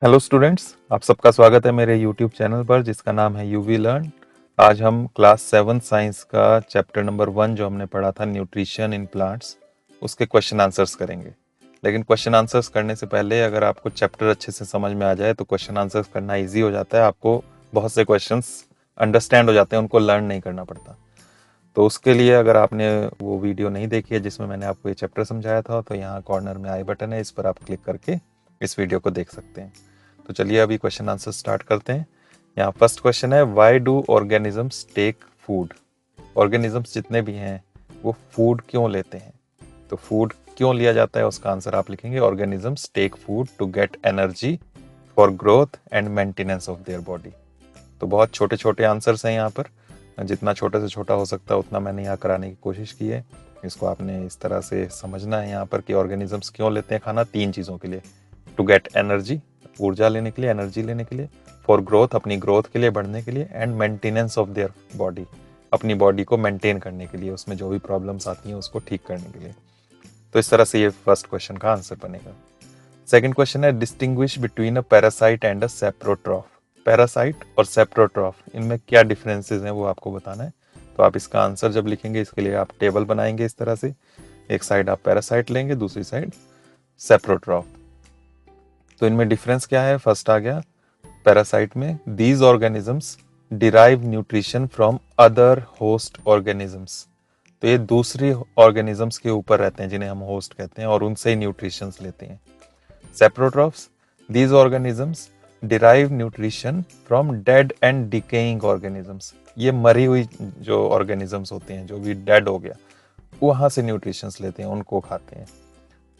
Hello students, आप सबका स्वागत है मेरे यूट्यूब चैनल पर जिसका नाम है यूवी लर्न। आज हम क्लास 7 साइंस का चैप्टर नंबर 1 जो हमने पढ़ा था न्यूट्रिशन इन प्लांट्स, उसके क्वेश्चन आंसर्स करेंगे। लेकिन क्वेश्चन आंसर्स करने से पहले अगर आपको चैप्टर अच्छे से समझ में आ जाए तो क्वेश्चन आंसर्स करना ईजी हो जाता है। आपको बहुत से क्वेश्चंस अंडरस्टैंड हो जाते हैं, उनको लर्न नहीं करना पड़ता। तो उसके लिए अगर आपने वो वीडियो नहीं देखी है जिसमें मैंने आपको ये चैप्टर समझाया था, तो यहाँ कॉर्नर में आई बटन है, इस पर आप क्लिक करके इस वीडियो को देख सकते हैं। तो चलिए अभी क्वेश्चन आंसर स्टार्ट करते हैं। यहाँ फर्स्ट क्वेश्चन है, why do organisms take food? Organisms जितने भी हैं वो फूड क्यों लेते हैं? तो फूड क्यों लिया जाता है उसका आंसर आप लिखेंगे, organisms take food to get energy for growth and maintenance of their body. तो बहुत छोटे छोटे आंसर्स हैं यहाँ पर, जितना छोटे से छोटा हो सकता है उतना मैंने यहाँ कराने की कोशिश की है। इसको आपने इस तरह से समझना है यहाँ पर कि ऑर्गेनिजम्स क्यों लेते हैं खाना, 3 चीज़ों के लिए। टू गेट एनर्जी, ऊर्जा लेने के लिए, एनर्जी लेने के लिए। फॉर ग्रोथ, अपनी ग्रोथ के लिए, बढ़ने के लिए। And maintenance of their body, अपनी बॉडी को मेंटेन करने के लिए, उसमें जो भी प्रॉब्लम्स आती हैं उसको ठीक करने के लिए। तो इस तरह से ये फर्स्ट क्वेश्चन का आंसर बनेगा। सेकंड क्वेश्चन है, distinguish between a parasite and a saprotroph. Parasite और सेप्रोट्रॉफ, इनमें क्या डिफरेंसेस हैं वो आपको बताना है। तो आप इसका आंसर जब लिखेंगे इसके लिए आप टेबल बनाएंगे इस तरह से, एक साइड आप पैरासाइट लेंगे, दूसरी साइड सेप्रोट्रॉफ। तो इनमें डिफरेंस क्या है? फर्स्ट आ गया पैरासाइट में, these organisms derive nutrition from other host organisms. तो ये दूसरी ऑर्गेनिजम्स के ऊपर रहते हैं जिन्हें हम होस्ट कहते हैं, और उनसे ही न्यूट्रिशंस लेते हैं। सेप्रोट्रॉफ्स, these organisms derive nutrition from dead and decaying organisms। ये मरी हुई जो ऑर्गेनिजम्स होते हैं, जो भी डेड हो गया, वहां से न्यूट्रिशंस लेते हैं, उनको खाते हैं।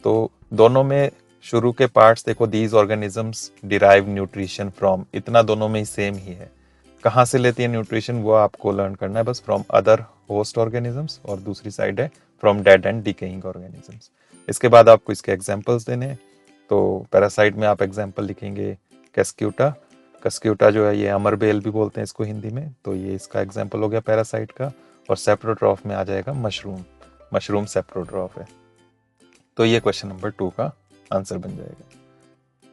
तो दोनों में शुरू के पार्ट्स देखो, these organisms derive nutrition from, इतना दोनों में ही सेम ही है। कहाँ से लेती है न्यूट्रिशन वो आपको लर्न करना है बस, फ्रॉम अदर होस्ट ऑर्गेनिजम्स, और दूसरी साइड है from dead and decaying organisms. इसके बाद आपको इसके एग्जाम्पल्स देने हैं। तो पैरासाइट में आप एग्जाम्पल लिखेंगे कस्क्यूटा। कस्क्यूटा जो है ये अमरबेल भी बोलते हैं इसको हिंदी में, तो ये इसका एग्जाम्पल हो गया पैरासाइट का। और सेप्रोट्रॉफ में आ जाएगा मशरूम, मशरूम सेप्रोट्रॉफ है। तो ये क्वेश्चन नंबर 2 का आंसर बन जाएगा।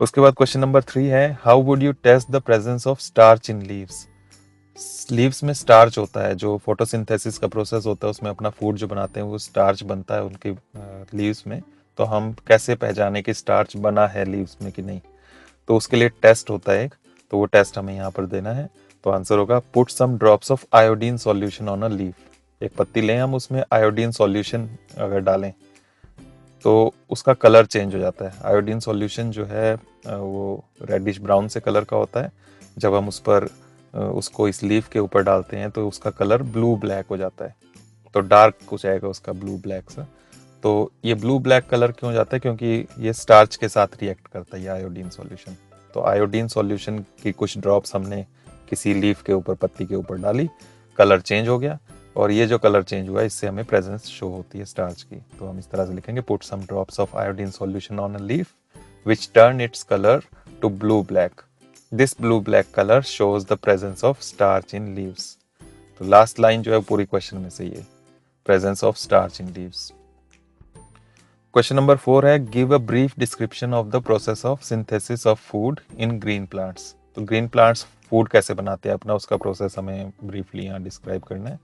उसके बाद क्वेश्चन नंबर 3 है, how would you test the presence of starch in leaves? Leaves में स्टार्च होता है, जो फोटोसिंथेसिस का प्रोसेस होता है उसमें अपना फूड जो बनाते हैं वो स्टार्च बनता है उनके लीव्स में। तो हम कैसे पहचाने कि स्टार्च बना है लीव्स में कि नहीं? तो उसके लिए टेस्ट होता है एक, तो वो टेस्ट हमें यहाँ पर देना है। तो आंसर होगा, put some drops of iodine solution on a leaf. एक पत्ती लें हम, उसमें आयोडीन सॉल्यूशन अगर डालें तो उसका कलर चेंज हो जाता है। आयोडीन सॉल्यूशन जो है वो रेडिश ब्राउन से कलर का होता है। जब हम उस पर उसको इस लीफ के ऊपर डालते हैं तो उसका कलर ब्लू ब्लैक हो जाता है, तो डार्क हो जाएगा उसका ब्लू ब्लैक सा। तो ये ब्लू ब्लैक कलर क्यों हो जाता है? क्योंकि ये स्टार्च के साथ रिएक्ट करता है ये आयोडीन सॉल्यूशन। तो आयोडीन सॉल्यूशन की कुछ ड्रॉप्स हमने किसी लीफ के ऊपर, पत्ती के ऊपर डाली, कलर चेंज हो गया, और ये जो कलर चेंज हुआ इससे हमें प्रेजेंस शो होती है स्टार्च की। तो हम इस तरह से लिखेंगे, put some drops of iodine solution on a leaf which turn its colour to blue black. This blue black colour shows the presence of starch in leaves. तो लास्ट लाइन जो है पूरी क्वेश्चन में से ये, presence of starch in leaves. Question number 4 है, give a brief description of the process of synthesis of food in green plants. तो green plants food कैसे बनाते हैं अपना, उसका प्रोसेस हमें ब्रीफली यहाँ डिस्क्राइब करना है।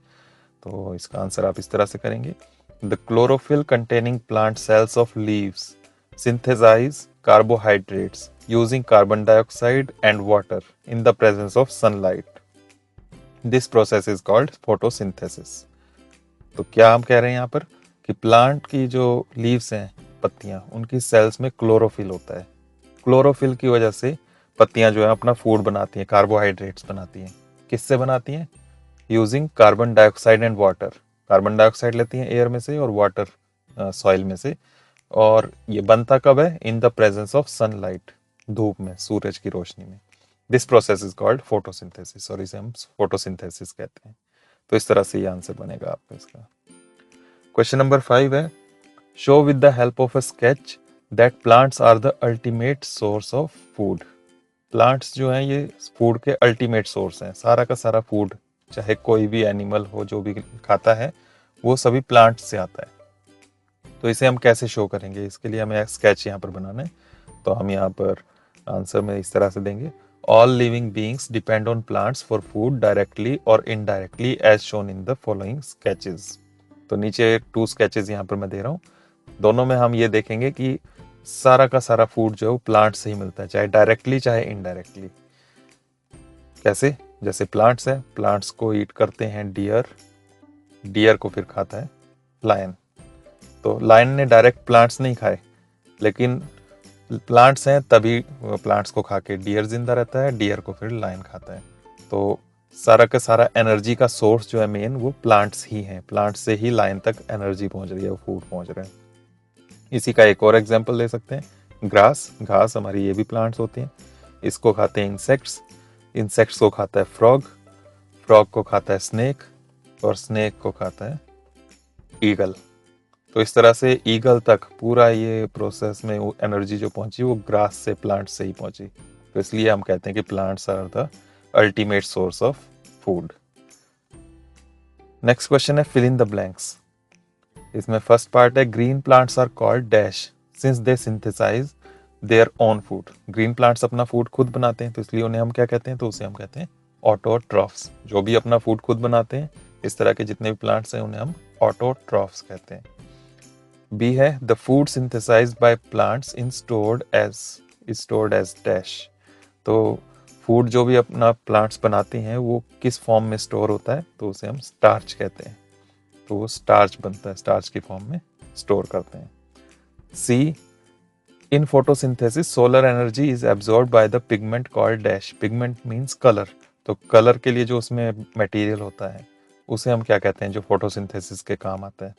तो इसका आंसर आप इस तरह से करेंगे, the chlorophyll containing plant cells of leaves synthesize carbohydrates using carbon dioxide and water in the presence of sunlight. This process is called photosynthesis। तो क्या हम कह रहे हैं यहाँ पर कि प्लांट की जो लीव्स हैं, पत्तियां, उनकी सेल्स में क्लोरोफिल होता है। क्लोरोफिल की वजह से पत्तियां जो है अपना फूड बनाती हैं, कार्बोहाइड्रेट्स बनाती हैं। किससे बनाती हैं? Using carbon dioxide and water. Carbon dioxide लेती हैं एयर में से और वाटर सॉइल में से। और ये बनता कब है? In the presence of sunlight, धूप में, सूरज की रोशनी में। This process is called photosynthesis, और इसे हम फोटोसिंथेसिस कहते हैं। तो इस तरह से ये आंसर बनेगा आपका इसका। क्वेश्चन नंबर 5 है, show with the help of a sketch that plants are the ultimate source of food. Plants जो हैं ये फूड के अल्टीमेट सोर्स हैं। सारा का सारा फूड, चाहे कोई भी एनिमल हो जो भी खाता है, वो सभी प्लांट्स से आता है। तो इसे हम कैसे शो करेंगे? इसके लिए हमें स्केच यहाँ पर बनाना है। तो हम यहाँ पर आंसर में इस तरह से देंगे, all living beings depend on plants for food directly और indirectly as shown in the following sketches. तो नीचे 2 स्केचेस यहाँ पर मैं दे रहा हूँ, दोनों में हम ये देखेंगे कि सारा का सारा फूड जो है वो प्लांट से ही मिलता है, चाहे डायरेक्टली चाहे इनडायरेक्टली। कैसे? जैसे प्लांट्स है, प्लांट्स को ईट करते हैं डियर, डियर को फिर खाता है लायन। तो लायन ने डायरेक्ट प्लांट्स नहीं खाए, लेकिन प्लांट्स हैं तभी प्लांट्स को खा के डियर जिंदा रहता है, डियर को फिर लायन खाता है। तो सारा का सारा एनर्जी का सोर्स जो है मेन वो प्लांट्स ही हैं, प्लांट्स से ही लायन तक एनर्जी पहुंच रही है, फूड पहुंच रहा है। इसी का एक और एग्जांपल ले सकते हैं, ग्रास, घास हमारी ये भी प्लांट्स होती हैं, इसको खाते हैं इंसेक्ट्स, इंसेक्ट्स को खाता है फ्रॉग, फ्रॉग को खाता है स्नेक, और स्नेक को खाता है ईगल। तो इस तरह से ईगल तक पूरा ये प्रोसेस में वो एनर्जी जो पहुंची वो ग्रास से, प्लांट से ही पहुंची। तो इसलिए हम कहते हैं कि plants are the ultimate source of food. Next question है फिल इन द ब्लैंक्स। इसमें फर्स्ट पार्ट है green plants are called dash since they synthesise their own food. Green plants अपना फूड खुद बनाते हैं, तो इसलिए उन्हें हम क्या कहते हैं? तो उसे हम कहते हैं ऑटोट्रॉफ्स। जो भी अपना फूड खुद बनाते हैं, इस तरह के जितने भी प्लांट्स हैं उन्हें हम ऑटोट्रॉफ्स कहते हैं। बी है the food synthesised by plants in stored as dash. तो फूड जो भी अपना प्लांट्स बनाते हैं वो किस फॉर्म में स्टोर होता है? तो उसे हम स्टार्च कहते हैं। तो वो स्टार्च बनता है, स्टार्च की फॉर्म में स्टोर करते हैं। See in photosynthesis solar energy is absorb by the pigment called dash. Pigment means colour. तो कलर के लिए जो उसमें मटेरियल होता है उसे हम क्या कहते हैं जो फोटोसिंथेसिस के काम आता है?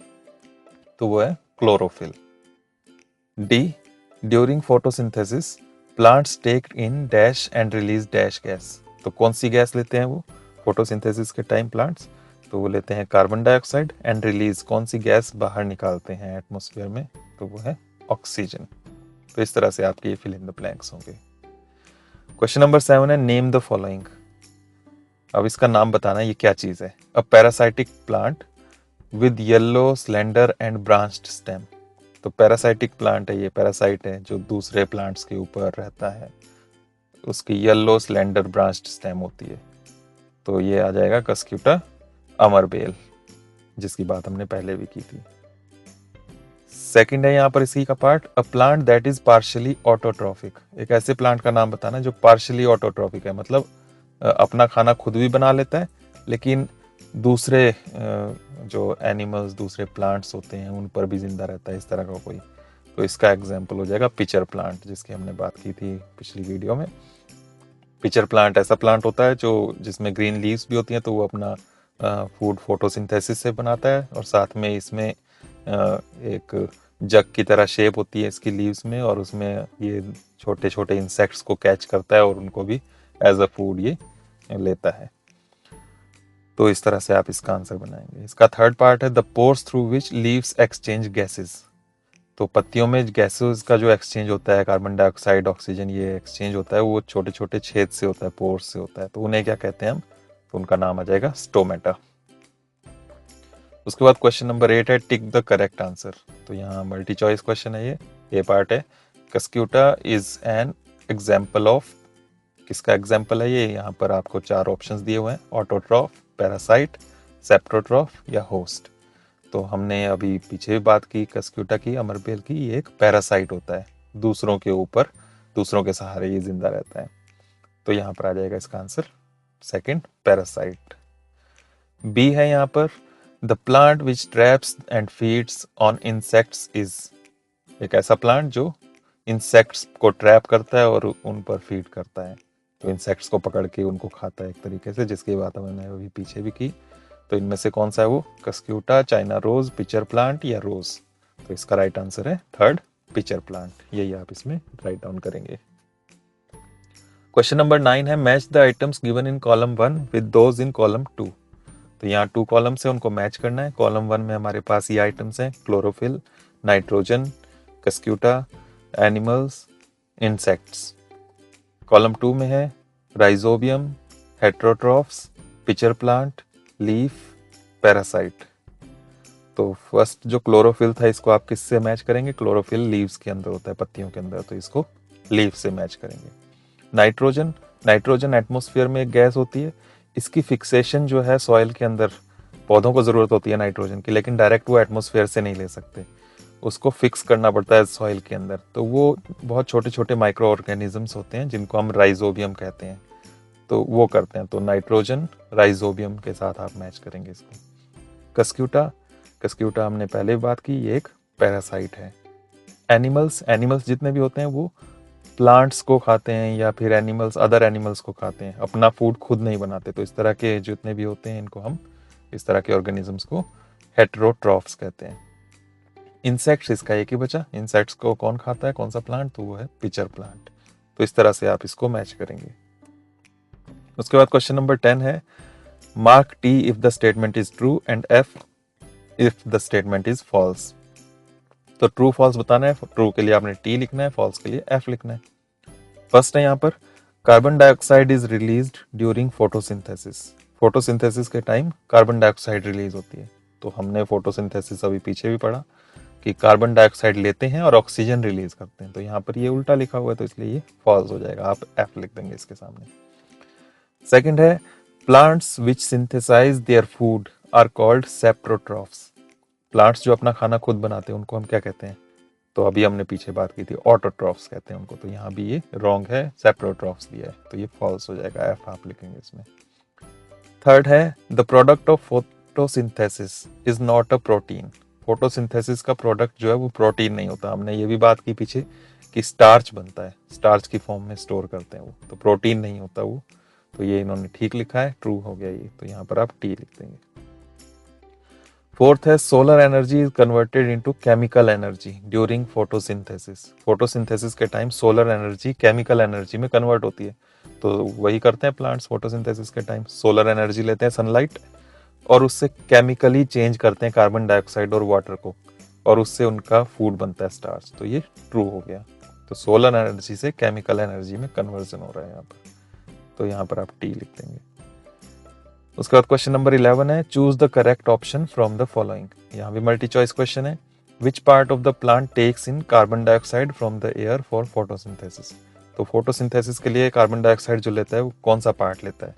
तो वो है chlorophyll. D during photosynthesis plants take in dash and release dash gas. तो कौन सी गैस लेते हैं वो फोटोसिंथेसिस के टाइम प्लांट्स? तो वो लेते हैं कार्बन डाइऑक्साइड, एंड रिलीज कौन सी गैस बाहर निकालते हैं एटमॉस्फेयर में? तो वो है ऑक्सीजन। तो इस तरह से आपके ये फिल इन द ब्लैंक्स होंगे। क्वेश्चन नंबर 7 है नेम द फॉलोइंग। अब इसका नाम बताना ये क्या चीज है। A parasitic plant with yellow slender and branched stem. तो पैरासाइटिक प्लांट है, ये पैरासाइट है जो दूसरे प्लांट्स के ऊपर रहता है, उसकी येलो स्लेंडर ब्रांच्ड स्टेम होती है। तो ये आ जाएगा कस्क्यूटा अमरबेल, जिसकी बात हमने पहले भी की थी। सेकंड है यहाँ पर इसी का part, a plant that is partially autotrophic. एक ऐसे प्लांट का नाम बताना जो पार्शियली ऑटोट्रॉफिक है, मतलब अपना खाना खुद भी बना लेता है, लेकिन दूसरे जो एनिमल्स, दूसरे प्लांट्स होते हैं उन पर भी जिंदा रहता है, इस तरह का कोई। तो इसका एग्जाम्पल हो जाएगा पिचर प्लांट, जिसकी हमने बात की थी पिछली वीडियो में। पिचर प्लांट ऐसा प्लांट होता है जो जिसमें ग्रीन लीव्स भी होती हैं, तो वो अपना फूड फोटोसिंथेसिस से बनाता है, और साथ में इसमें एक जग की तरह शेप होती है इसकी लीव्स में, और उसमें ये छोटे छोटे इंसेक्ट्स को कैच करता है और उनको भी एज अ फूड ये लेता है। तो इस तरह से आप इसका आंसर बनाएंगे। इसका थर्ड पार्ट है the pores through which leaves exchange gases. तो पत्तियों में गैसेस का जो एक्सचेंज होता है, कार्बन डाइऑक्साइड, ऑक्सीजन, ये एक्सचेंज होता है, वो छोटे छोटे छेद से होता है, पोर्स से होता है। तो उन्हें क्या कहते हैं हम? तो उनका नाम आ जाएगा स्टोमेटा। उसके बाद क्वेश्चन नंबर 8 है टिक द करेक्ट आंसर। तो यहाँ मल्टी चॉइस क्वेश्चन है ये पार्ट है। Cuscuta is an example of, किसका एग्जाम्पल है ये? यहाँ पर आपको 4 ऑप्शंस दिए हुए हैं, ऑटोट्रॉफ, पैरासाइट, सेप्टोट्रॉफ या होस्ट। तो हमने अभी पीछे भी बात की कस्क्यूटा की, अमरबेल की, ये एक पैरासाइट होता है, दूसरों के ऊपर, दूसरों के सहारे ये जिंदा रहता है। तो यहाँ पर आ जाएगा इसका आंसर सेकंड, पैरासाइट। बी है यहाँ पर the plant which traps and feeds on insects is. एक ऐसा प्लांट जो इंसेक्ट्स को ट्रैप करता है और उन पर फीड करता है, तो इंसेक्ट्स को पकड़ के उनको खाता है एक तरीके से, जिसकी बात हमने अभी पीछे भी की। तो इनमें से कौन सा है वो? Cuscuta, China rose, pitcher plant या रोज? तो इसका राइट आंसर है थर्ड, पिचर प्लांट। यही आप इसमें राइट डाउन करेंगे। क्वेश्चन नंबर 9 है match the items given in column 1 with those in column 2। तो यहाँ 2 कॉलम से उनको मैच करना है। कॉलम 1 में हमारे पास ये आइटम्स हैं, chlorophyll, nitrogen, Cuscuta, animals, insects. Column 2 में है rhizobium, heterotrophs, pitcher plant, leaf, parasite. तो फर्स्ट जो क्लोरोफिल था इसको आप किससे मैच करेंगे? क्लोरोफिल लीव्स के अंदर होता है, पत्तियों के अंदर, तो इसको लीफ से मैच करेंगे। नाइट्रोजन, नाइट्रोजन एटमॉस्फेयर में एक गैस होती है, इसकी फिक्सेशन जो है सॉइल के अंदर, पौधों को ज़रूरत होती है नाइट्रोजन की, लेकिन डायरेक्ट वो एटमॉस्फेयर से नहीं ले सकते, उसको फिक्स करना पड़ता है सॉइल के अंदर। तो वो बहुत छोटे छोटे माइक्रो ऑर्गेनिजम्स होते हैं जिनको हम राइजोबियम कहते हैं, तो वो करते हैं। तो नाइट्रोजन राइजोबियम के साथ आप मैच करेंगे इसको। कस्क्यूटा, कस्क्यूटा हमने पहले बात की, ये एक पैरासाइट है। एनिमल्स, एनिमल्स जितने भी होते हैं वो प्लांट्स को खाते हैं या फिर एनिमल्स अदर एनिमल्स को खाते हैं, अपना फूड खुद नहीं बनाते। तो इस तरह के जितने भी होते हैं इनको हम, इस तरह के ऑर्गेनिजम्स को हेटेरोट्रॉफ्स कहते हैं। इंसेक्ट्स, इसका एक ही बचा, इंसेक्ट्स को कौन खाता है, कौन सा प्लांट, तो वो है पिचर प्लांट। तो इस तरह से आप इसको मैच करेंगे। उसके बाद क्वेश्चन नंबर 10 है, mark T if the statement is true and F if the statement is false. तो ट्रू फॉल्स बताना है, ट्रू के लिए आपने टी लिखना है, फॉल्स के लिए एफ लिखना है। फर्स्ट है यहाँ पर, carbon dioxide is released during photosynthesis. Photosynthesis के टाइम कार्बन डाइऑक्साइड रिलीज होती है। तो हमने फोटोसिंथेसिस अभी पीछे भी पढ़ा कि कार्बन डाइऑक्साइड लेते हैं और ऑक्सीजन रिलीज करते हैं। तो यहाँ पर ये उल्टा लिखा हुआ है, तो इसलिए ये फॉल्स हो जाएगा, आप एफ लिख देंगे इसके सामने। सेकंड है, plants which synthesize their food are called saprotrophs. Plants जो अपना खाना खुद बनाते हैं उनको हम क्या कहते हैं, तो अभी हमने पीछे बात की थी, ऑटोट्रॉफ्स कहते हैं उनको। तो यहाँ भी ये रॉन्ग है, सेप्रोट्रॉफ्स दिया है, तो ये फॉल्स हो जाएगा, एफ आप लिखेंगे इसमें। थर्ड है, the product of photosynthesis is not a protein. Photosynthesis का प्रोडक्ट जो है वो प्रोटीन नहीं होता। हमने ये भी बात की पीछे कि स्टार्च बनता है, स्टार्च की फॉर्म में स्टोर करते हैं वो, तो प्रोटीन नहीं होता वो। तो ये इन्होंने ठीक लिखा है, ट्रू हो गया ये, तो यहाँ पर आप टी लिख देंगे। फोर्थ है, solar energy is converted into chemical energy during photosynthesis. Photosynthesis के time solar energy chemical energy में कन्वर्ट होती है। तो वही करते हैं प्लांट्स फोटोसिंथेसिस के टाइम, सोलर एनर्जी लेते हैं सनलाइट और उससे केमिकली चेंज करते हैं कार्बन डाइऑक्साइड और वाटर को, और उससे उनका फूड बनता है स्टार्च। तो ये ट्रू हो गया। तो सोलर एनर्जी से केमिकल एनर्जी में कन्वर्जन हो रहा है यहाँ पर, तो यहाँ पर आप टी लिख देंगे। उसके बाद क्वेश्चन नंबर 11 है, choose the correct option from the following. यहाँ भी मल्टी चॉइस क्वेश्चन है। Which part of the plant takes in carbon dioxide from the air for photosynthesis. तो फोटोसिंथेसिस के लिए कार्बन डाइऑक्साइड जो लेता है वो कौन सा पार्ट लेता है,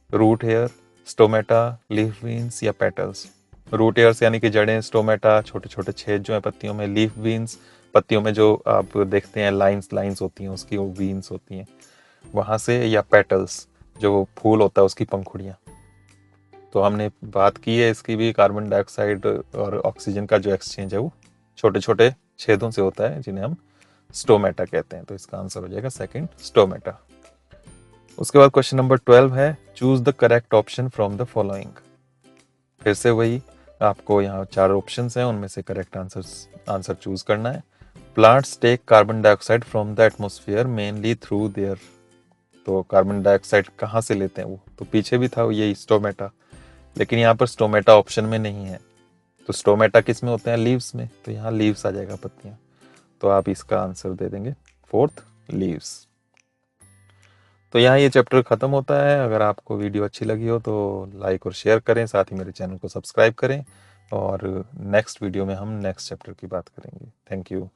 root hair, stomata, leaf veins या पेटल्स। रूट हेयर्स यानी कि जड़ें, स्टोमेटा छोटे छोटे छेद जो है पत्तियों में, लीफ वेन्स पत्तियों में जो आप देखते हैं लाइंस लाइंस होती हैं उसकी, वो वेन्स होती हैं वहां से, या पेटल्स जो फूल होता है उसकी पंखुड़ियाँ। तो हमने बात की है इसकी भी, कार्बन डाइऑक्साइड और ऑक्सीजन का जो एक्सचेंज है वो छोटे छोटे छेदों से होता है जिन्हें हम स्टोमेटा कहते हैं। तो इसका आंसर हो जाएगा सेकंड, स्टोमेटा। उसके बाद क्वेश्चन नंबर 12 है, choose the correct option from the following. फिर से वही, आपको यहाँ 4 ऑप्शंस हैं, उनमें से करेक्ट आंसर चूज करना है। Plants take carbon dioxide from the atmosphere mainly through their. तो कार्बन डाइऑक्साइड कहाँ से लेते हैं वो, तो पीछे भी था यही स्टोमेटा, लेकिन यहाँ पर स्टोमेटा ऑप्शन में नहीं है। तो स्टोमेटा किस में होते हैं, लीव्स में, तो यहाँ लीव्स आ जाएगा, पत्तियां। तो आप इसका आंसर दे देंगे फोर्थ, लीव्स। तो यहाँ ये चैप्टर खत्म होता है। अगर आपको वीडियो अच्छी लगी हो तो लाइक और शेयर करें, साथ ही मेरे चैनल को सब्सक्राइब करें, और नेक्स्ट वीडियो में हम नेक्स्ट चैप्टर की बात करेंगे। Thank you.